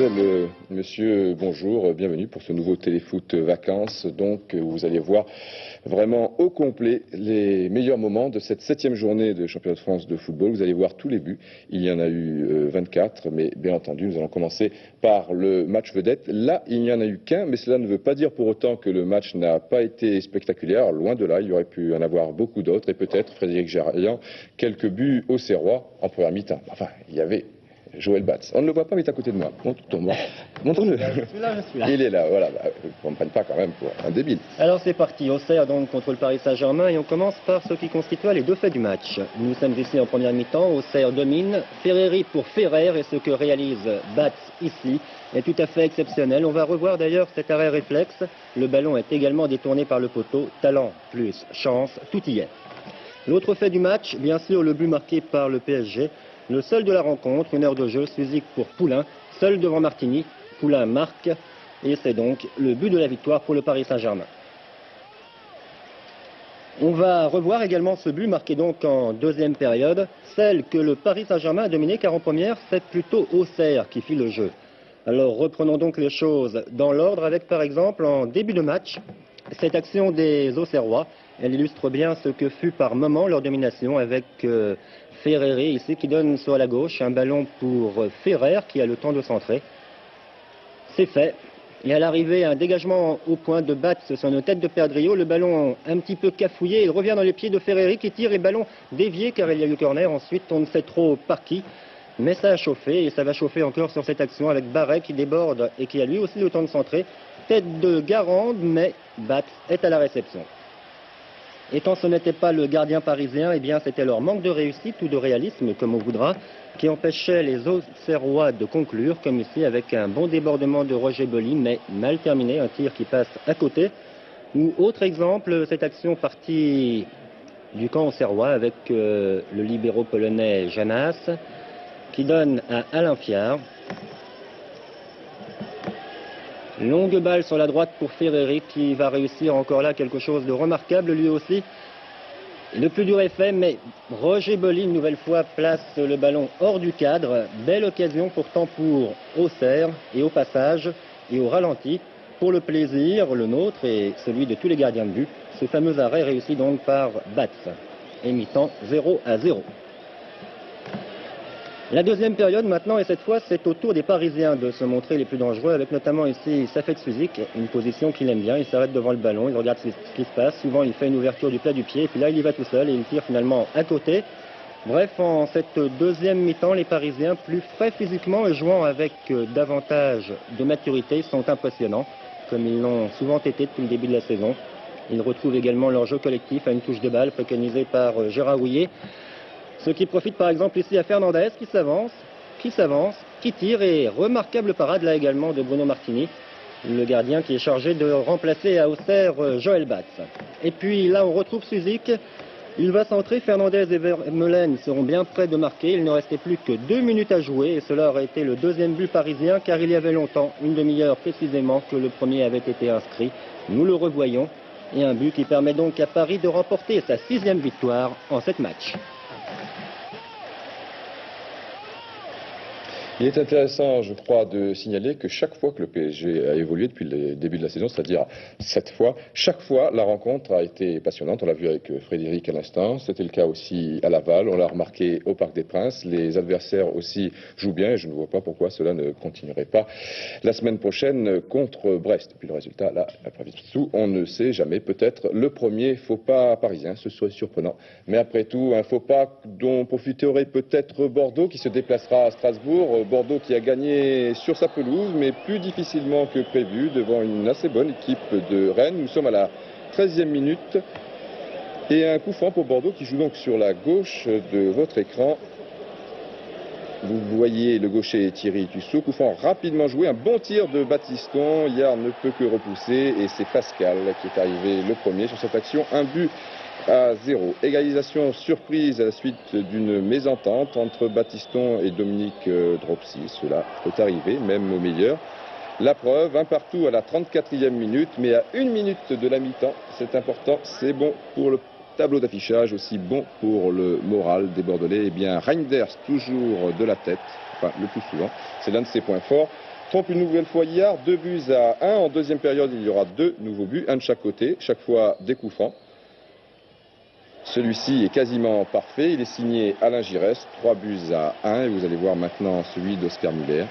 Mademoiselle, monsieur, bonjour, bienvenue pour ce nouveau Téléfoot Vacances. Donc, vous allez voir vraiment au complet les meilleurs moments de cette 7e journée de championnat de France de football. Vous allez voir tous les buts. Il y en a eu 24, mais bien entendu, nous allons commencer par le match vedette. Là, il n'y en a eu qu'un, mais cela ne veut pas dire pour autant que le match n'a pas été spectaculaire. Loin de là, il y aurait pu en avoir beaucoup d'autres et peut-être, Frédéric Gérard, quelques buts au Serrois en première mi-temps. Enfin, il y avait Joël Batz. On ne le voit pas, mais il est à côté de moi. Montre-le. Je suis là. Il est là, voilà. On ne prenne pas quand même pour un débile. Alors c'est parti, Auxerre donc contre le Paris Saint-Germain et on commence par ce qui constitua les deux faits du match. Nous sommes ici en première mi-temps, Auxerre domine, Ferreri pour Ferrer et ce que réalise Batz ici est tout à fait exceptionnel. On va revoir d'ailleurs cet arrêt réflexe. Le ballon est également détourné par le poteau. Talent plus chance, tout y est. L'autre fait du match, bien sûr le but marqué par le PSG. Le seul de la rencontre, 1 heure de jeu, Suzik pour Poulain, seul devant Martini. Poulain marque et c'est donc le but de la victoire pour le Paris Saint-Germain. On va revoir également ce but marqué donc en deuxième période, celle que le Paris Saint-Germain a dominée car en première, c'est plutôt Auxerre qui fit le jeu. Alors reprenons donc les choses dans l'ordre avec par exemple en début de match, cette action des Auxerrois. Elle illustre bien ce que fut par moment leur domination avec Ferreri ici qui donne sur la gauche un ballon pour Ferrer qui a le temps de centrer. C'est fait. Et à l'arrivée, un dégagement au point de Batz sur une tête de Perdriau. Le ballon un petit peu cafouillé. Il revient dans les pieds de Ferreri qui tire et ballon dévié car il y a eu corner. Ensuite, on ne sait trop par qui. Mais ça a chauffé et ça va chauffer encore sur cette action avec Barret qui déborde et qui a lui aussi le temps de centrer. Tête de Garande, mais Batz est à la réception. Et quand ce n'était pas le gardien parisien, eh bien c'était leur manque de réussite ou de réalisme, comme on voudra, qui empêchait les Auxerrois de conclure, comme ici, avec un bon débordement de Roger Bolli, mais mal terminé, un tir qui passe à côté. Ou autre exemple, cette action partie du camp auxerrois avec le libéro polonais Janas, qui donne à Alain Fiard. Longue balle sur la droite pour Ferreri qui va réussir encore là quelque chose de remarquable lui aussi. Le plus dur est fait, mais Roger Bolli une nouvelle fois place le ballon hors du cadre. Belle occasion pourtant pour Auxerre et au passage et au ralenti. Pour le plaisir, le nôtre et celui de tous les gardiens de but, ce fameux arrêt réussi donc par Batz, émitant 0-0. La deuxième période maintenant, et cette fois, c'est au tour des Parisiens de se montrer les plus dangereux, avec notamment ici Safet Suzik, une position qu'il aime bien. Il s'arrête devant le ballon, il regarde ce qui se passe. Souvent, il fait une ouverture du plat du pied, et puis là, il y va tout seul et il tire finalement à côté. Bref, en cette deuxième mi-temps, les Parisiens, plus frais physiquement et jouant avec davantage de maturité, sont impressionnants, comme ils l'ont souvent été depuis le début de la saison. Ils retrouvent également leur jeu collectif à une touche de balle préconisée par Gérard Houllier. Ce qui profite par exemple ici à Fernandez qui s'avance, qui tire et remarquable parade là également de Bruno Martini, le gardien qui est chargé de remplacer à Auxerre Joël Batz. Et puis là on retrouve Suzik, il va centrer, Fernandez et Vermeulen seront bien près de marquer, il ne restait plus que 2 minutes à jouer et cela aurait été le deuxième but parisien car il y avait longtemps, une demi-heure précisément, que le premier avait été inscrit. Nous le revoyons et un but qui permet donc à Paris de remporter sa 6e victoire en 7 matchs. Il est intéressant, je crois, de signaler que chaque fois que le PSG a évolué depuis le début de la saison, c'est-à-dire 7 fois, chaque fois la rencontre a été passionnante. On l'a vu avec Frédéric à l'instant, c'était le cas aussi à Laval, on l'a remarqué au Parc des Princes. Les adversaires aussi jouent bien et je ne vois pas pourquoi cela ne continuerait pas la semaine prochaine contre Brest. Puis le résultat, là, après tout, on ne sait jamais. Peut-être le premier faux pas parisien, ce serait surprenant. Mais après tout, un faux pas dont profiterait peut-être Bordeaux qui se déplacera à Strasbourg. Bordeaux qui a gagné sur sa pelouse, mais plus difficilement que prévu, devant une assez bonne équipe de Rennes. Nous sommes à la 13e minute. Et un coup franc pour Bordeaux qui joue donc sur la gauche de votre écran. Vous voyez le gaucher Thierry Tussaud, coup franc rapidement joué, un bon tir de Baptiston. Yard ne peut que repousser et c'est Pascal qui est arrivé le premier sur cette action. Un but à 0. Égalisation surprise à la suite d'une mésentente entre Baptiston et Dominique Dropsy. Cela peut arriver, même au meilleur. La preuve, un partout à la 34e minute, mais à 1 minute de la mi-temps. C'est important, c'est bon pour le tableau d'affichage, aussi bon pour le moral des Bordelais. Eh bien, Reinders, toujours de la tête, enfin le plus souvent, c'est l'un de ses points forts, trompe une nouvelle fois Yard, 2-1. En deuxième période, il y aura 2 nouveaux buts, un de chaque côté, chaque fois des coups francs. Celui-ci est quasiment parfait, il est signé Alain Giresse, 3-1. Et vous allez voir maintenant celui d'Oscar Muller.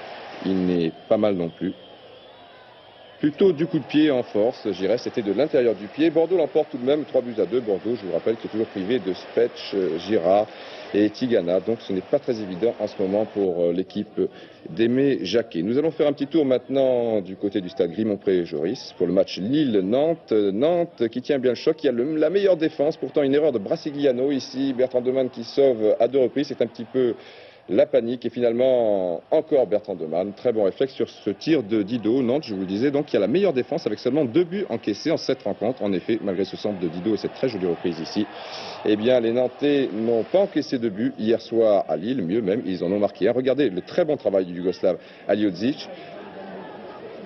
Il n'est pas mal non plus. Plutôt du coup de pied en force, Giresse était de l'intérieur du pied. Bordeaux l'emporte tout de même 3-2. Bordeaux, je vous rappelle, qui est toujours privé de Spetch, Girard et Tigana. Donc ce n'est pas très évident en ce moment pour l'équipe d'Aimé Jacquet. Nous allons faire un petit tour maintenant du côté du stade Grimont-Pré-Joris pour le match Lille-Nantes. Nantes qui tient bien le choc, qui a la meilleure défense. Pourtant une erreur de Brassigliano ici. Bertrand Demann qui sauve à 2 reprises. C'est un petit peu la panique et finalement encore Bertrand Demann. Très bon réflexe sur ce tir de Didot. Nantes, je vous le disais, donc il y a la meilleure défense avec seulement 2 buts encaissés en 7 rencontres. En effet, malgré ce centre de Didot et cette très jolie reprise ici, eh bien les Nantais n'ont pas encaissé de buts hier soir à Lille. Mieux même, ils en ont marqué un. Regardez le très bon travail du Yougoslave Aliodzic.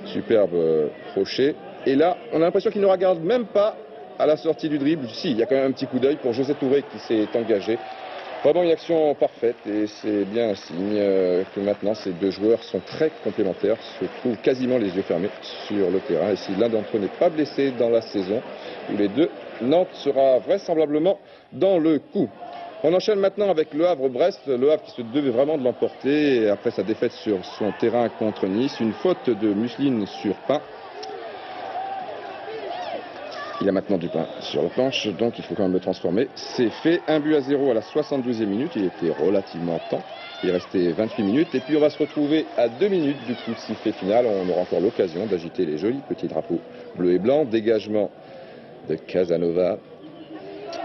Superbe crochet. Et là, on a l'impression qu'il ne regarde même pas à la sortie du dribble. Si, il y a quand même un petit coup d'œil pour José Touré qui s'est engagé. Vraiment une action parfaite et c'est bien un signe que maintenant ces 2 joueurs sont très complémentaires, se trouvent quasiment les yeux fermés sur le terrain. Et si l'un d'entre eux n'est pas blessé dans la saison, ou les deux, Nantes sera vraisemblablement dans le coup. On enchaîne maintenant avec Le Havre-Brest. Le Havre qui se devait vraiment de l'emporter après sa défaite sur son terrain contre Nice. Une faute de Musseline sur Pain. Il a maintenant du pain sur le planche, donc il faut quand même le transformer. C'est fait, 1-0 à la 72e minute, il était relativement temps. Il restait 28 minutes, et puis on va se retrouver à 2 minutes du coup de sifflet final. On aura encore l'occasion d'agiter les jolis petits drapeaux bleu et blanc. Dégagement de Casanova.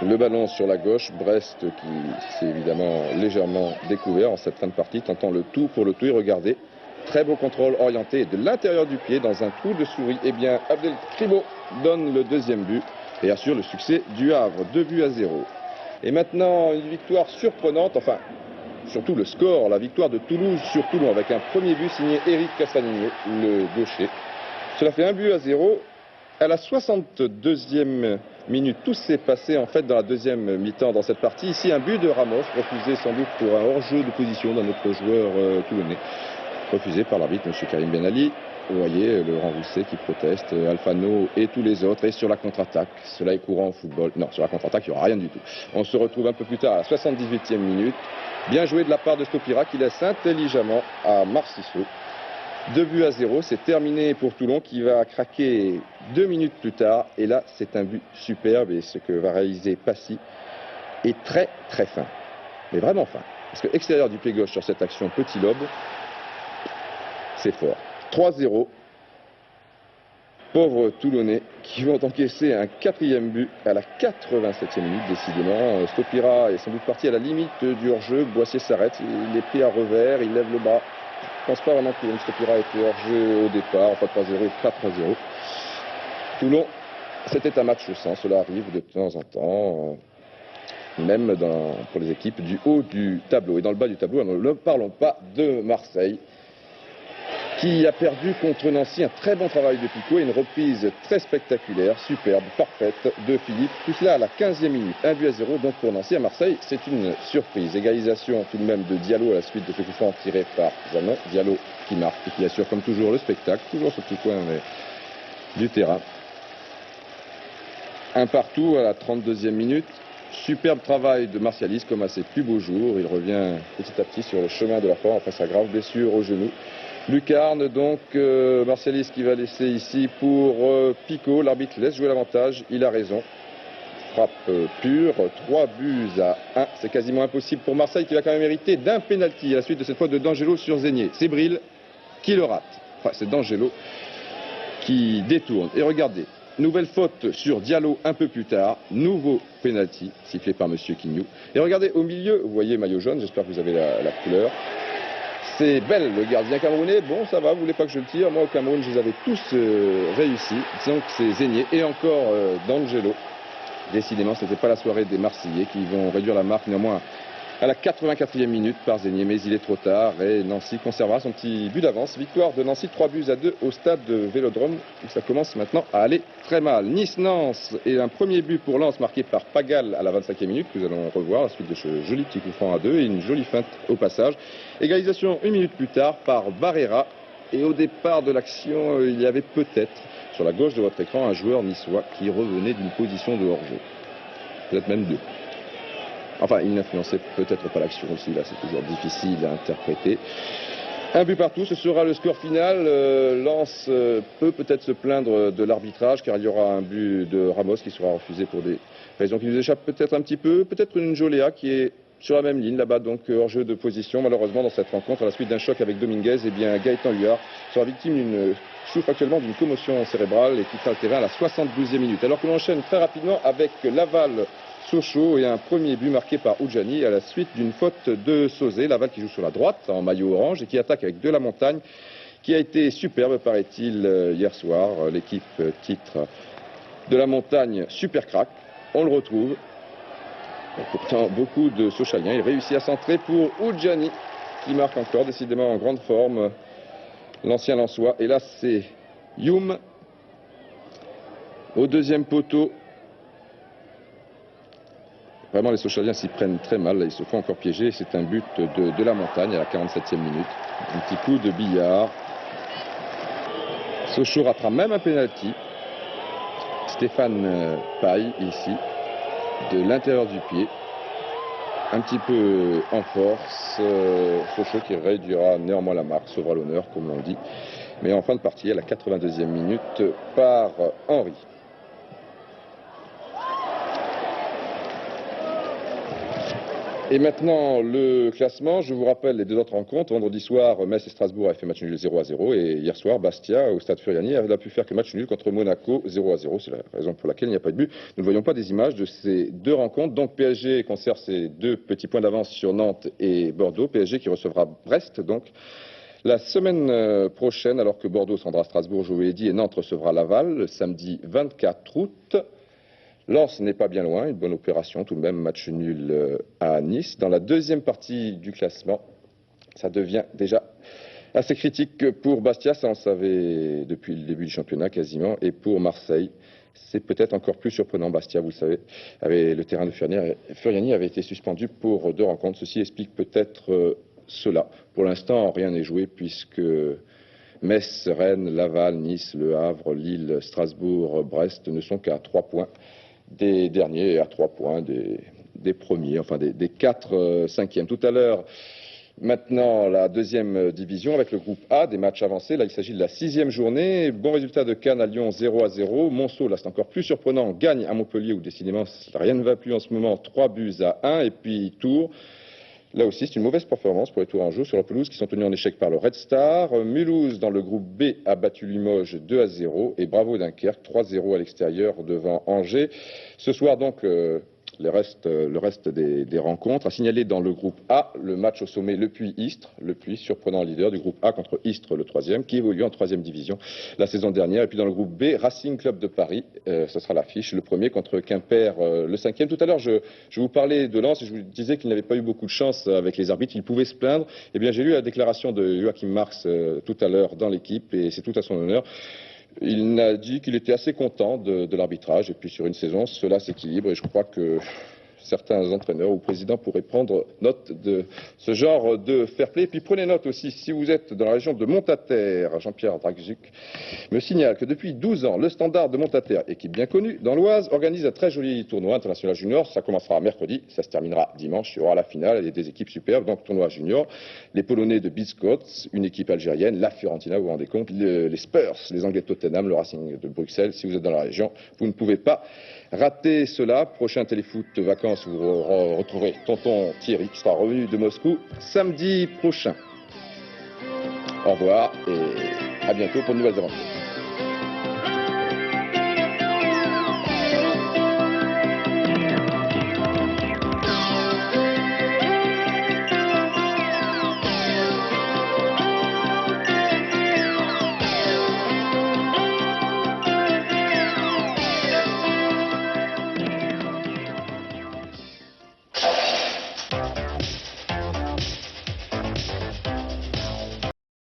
Le ballon sur la gauche, Brest qui s'est évidemment légèrement découvert en cette fin de partie, tentant le tout pour le tout. Et regardez, très beau contrôle orienté de l'intérieur du pied dans un trou de souris. Eh bien, Abdel Kribo donne le 2e but et assure le succès du Havre, 2-0. Et maintenant, une victoire surprenante, enfin, surtout le score, la victoire de Toulouse sur Toulon avec un premier but signé Eric Castagnino, le gaucher. Cela fait 1-0. À la 62e minute, tout s'est passé en fait dans la deuxième mi-temps dans cette partie. Ici, un but de Ramos, refusé sans doute pour un hors-jeu de position d'un autre joueur toulonnais. Refusé par l'arbitre, M. Karim Ben Ali. Vous voyez le renversé qui proteste, Alfano et tous les autres. Et sur la contre-attaque, cela est courant au football. Non, sur la contre-attaque, il n'y aura rien du tout. On se retrouve un peu plus tard à la 78e minute. Bien joué de la part de Stopira qui laisse intelligemment à Marcisseau. 2-0, c'est terminé pour Toulon qui va craquer 2 minutes plus tard. Et là, c'est un but superbe et ce que va réaliser Passy est très très fin. Mais vraiment fin. Parce que extérieur du pied gauche sur cette action, petit lobe, c'est fort. 3-0. Pauvres Toulonnais qui vont encaisser un 4e but à la 87e minute. Décidément, Stopira est sans doute parti à la limite du hors-jeu. Boissier s'arrête, il est pris à revers, il lève le bras. Je ne pense pas vraiment que Stopira était hors-jeu au départ. Enfin 3-0 et 4-0. Toulon, c'était un match sans. Cela arrive de temps en temps. Même pour les équipes du haut du tableau. Et dans le bas du tableau, ne parlons pas de Marseille, qui a perdu contre Nancy. Un très bon travail de Pico et une reprise très spectaculaire, superbe, parfaite de Philippe. Tout cela à la 15e minute, 1-0 donc pour Nancy. À Marseille, c'est une surprise. Égalisation tout de même de Diallo à la suite de ce coup franc tiré par Zanon. Diallo qui marque et qui assure comme toujours le spectacle, toujours ce petit coin du terrain. Un partout à la 32e minute. Superbe travail de Martialis comme à ses plus beaux jours. Il revient petit à petit sur le chemin de la forme après sa grave blessure au genou. Lucarne, donc Martialis qui va laisser ici pour Pico. L'arbitre laisse jouer l'avantage, il a raison. Frappe pure, 3-1. C'est quasiment impossible pour Marseille qui va quand même hériter d'un pénalty à la suite de cette fois de D'Angelo sur Zénier. C'est Bril qui le rate. Enfin, c'est D'Angelo qui détourne. Et regardez, nouvelle faute sur Diallo un peu plus tard. Nouveau pénalty sifflé par M. Quignou. Et regardez au milieu, vous voyez maillot jaune, j'espère que vous avez la couleur. C'est Bell, le gardien camerounais. Bon, ça va, vous voulez pas que je le tire? Moi, au Cameroun, je les avais tous réussis. Donc, c'est Zénier et encore D'Angelo. Décidément, ce n'était pas la soirée des Marseillais qui vont réduire la marque néanmoins à la 84e minute par Zénier. Mais il est trop tard et Nancy conservera son petit but d'avance. Victoire de Nancy, 3-2 au stade de Vélodrome où ça commence maintenant à aller très mal. Nice-Nance et un premier but pour Lens marqué par Pagal à la 25e minute. Nous allons revoir la suite de ce joli petit coup franc à 2 et une jolie feinte au passage. Égalisation une minute plus tard par Barrera. Et au départ de l'action, il y avait peut-être, sur la gauche de votre écran, un joueur niçois qui revenait d'une position de hors-jeu. Peut-être même deux. Enfin, il n'influençait peut-être pas l'action aussi, là c'est toujours difficile à interpréter. Un but partout, ce sera le score final. Lens peut peut-être se plaindre de l'arbitrage car il y aura un but de Ramos qui sera refusé pour des raisons qui nous échappent peut-être un petit peu. Peut-être une Joléa qui est sur la même ligne là-bas, donc hors jeu de position. Malheureusement dans cette rencontre, à la suite d'un choc avec Dominguez, eh bien Gaëtan Huard sera victime souffre actuellement d'une commotion cérébrale et quittera le terrain à la 72e minute. Alors que l'on enchaîne très rapidement avec Laval Sochaux et un premier but marqué par Oudjani à la suite d'une faute de Sauzé. Laval qui joue sur la droite en maillot orange et qui attaque avec de la montagne, qui a été superbe paraît-il hier soir. L'équipe titre de la montagne super crack. On le retrouve. Et pourtant beaucoup de Sochaliens. Il réussit à centrer pour Oudjani qui marque encore décidément en grande forme l'ancien Lensois. Et là c'est Youm au deuxième poteau. Vraiment, les Sochaliens s'y prennent très mal. Ils se font encore piéger. C'est un but de la montagne à la 47e minute. Un petit coup de billard. Sochaux rattrape même un pénalty. Stéphane Paille, ici, de l'intérieur du pied. Un petit peu en force. Sochaux qui réduira néanmoins la marque, sauvera l'honneur, comme l'on dit. Mais en fin de partie, à la 82e minute, par Henry. Et maintenant, le classement, je vous rappelle les deux autres rencontres. Vendredi soir, Metz et Strasbourg avaient fait match nul 0-0. Et hier soir, Bastia, au stade Furiani, n'a pu faire que match nul contre Monaco 0-0. C'est la raison pour laquelle il n'y a pas de but. Nous ne voyons pas des images de ces deux rencontres. Donc PSG conserve ses 2 petits points d'avance sur Nantes et Bordeaux. PSG qui recevra Brest, donc, la semaine prochaine, alors que Bordeaux se rendra à Strasbourg, je vous l'ai dit, et Nantes recevra Laval, le samedi 24 août. Lens n'est pas bien loin, une bonne opération, tout de même match nul à Nice. Dans la deuxième partie du classement, ça devient déjà assez critique pour Bastia, ça on savait depuis le début du championnat quasiment, et pour Marseille. C'est peut-être encore plus surprenant. Bastia, vous le savez, le terrain de Furiani avait été suspendu pour 2 rencontres. Ceci explique peut-être cela. Pour l'instant, rien n'est joué puisque Metz, Rennes, Laval, Nice, Le Havre, Lille, Strasbourg, Brest ne sont qu'à 3 points des derniers et à 3 points des premiers, enfin des 4 cinquièmes. Tout à l'heure, maintenant la deuxième division avec le groupe A, des matchs avancés. Là, il s'agit de la 6e journée. Bon résultat de Cannes à Lyon 0-0. Monceau, là c'est encore plus surprenant, gagne à Montpellier où décidément rien ne va plus en ce moment, 3-1. Et puis Tours. Là aussi, c'est une mauvaise performance pour les Tourangeaux sur la pelouse qui sont tenus en échec par le Red Star. Mulhouse, dans le groupe B, a battu Limoges 2-0 et Bravo Dunkerque 3-0 à l'extérieur devant Angers. Ce soir, donc, le reste des rencontres. À signaler dans le groupe A, le match au sommet Le Puy-Istres. Le Puy, surprenant leader du groupe A contre Istres, le 3e, qui évolue en 3e division la saison dernière. Et puis dans le groupe B, Racing Club de Paris, ce sera l'affiche, le premier contre Quimper, le 5e. Tout à l'heure, je vous parlais de Lens et je vous disais qu'il n'avait pas eu beaucoup de chance avec les arbitres, il pouvait se plaindre. Eh bien, j'ai lu la déclaration de Joachim Marx tout à l'heure dans l'équipe et c'est tout à son honneur. Il a dit qu'il était assez content de l'arbitrage et puis sur une saison, cela s'équilibre et je crois que certains entraîneurs ou présidents pourraient prendre note de ce genre de fair play. Et puis prenez note aussi, si vous êtes dans la région de Montataire, Jean-Pierre Dragzuc me signale que depuis 12 ans, le Standard de Montataire, équipe bien connue dans l'Oise, organise un très joli tournoi international junior. Ça commencera mercredi, ça se terminera dimanche. Il y aura la finale et des équipes superbes, donc tournoi junior. Les Polonais de Biscots, une équipe algérienne, la Fiorentina, vous vous rendez compte, les Spurs, les Anglais de Tottenham, le Racing de Bruxelles. Si vous êtes dans la région, vous ne pouvez pas rater cela. Prochain téléfoot vacances, vous retrouverez tonton Thierry qui sera revenu de Moscou samedi prochain. Au revoir et à bientôt pour de nouvelles aventures.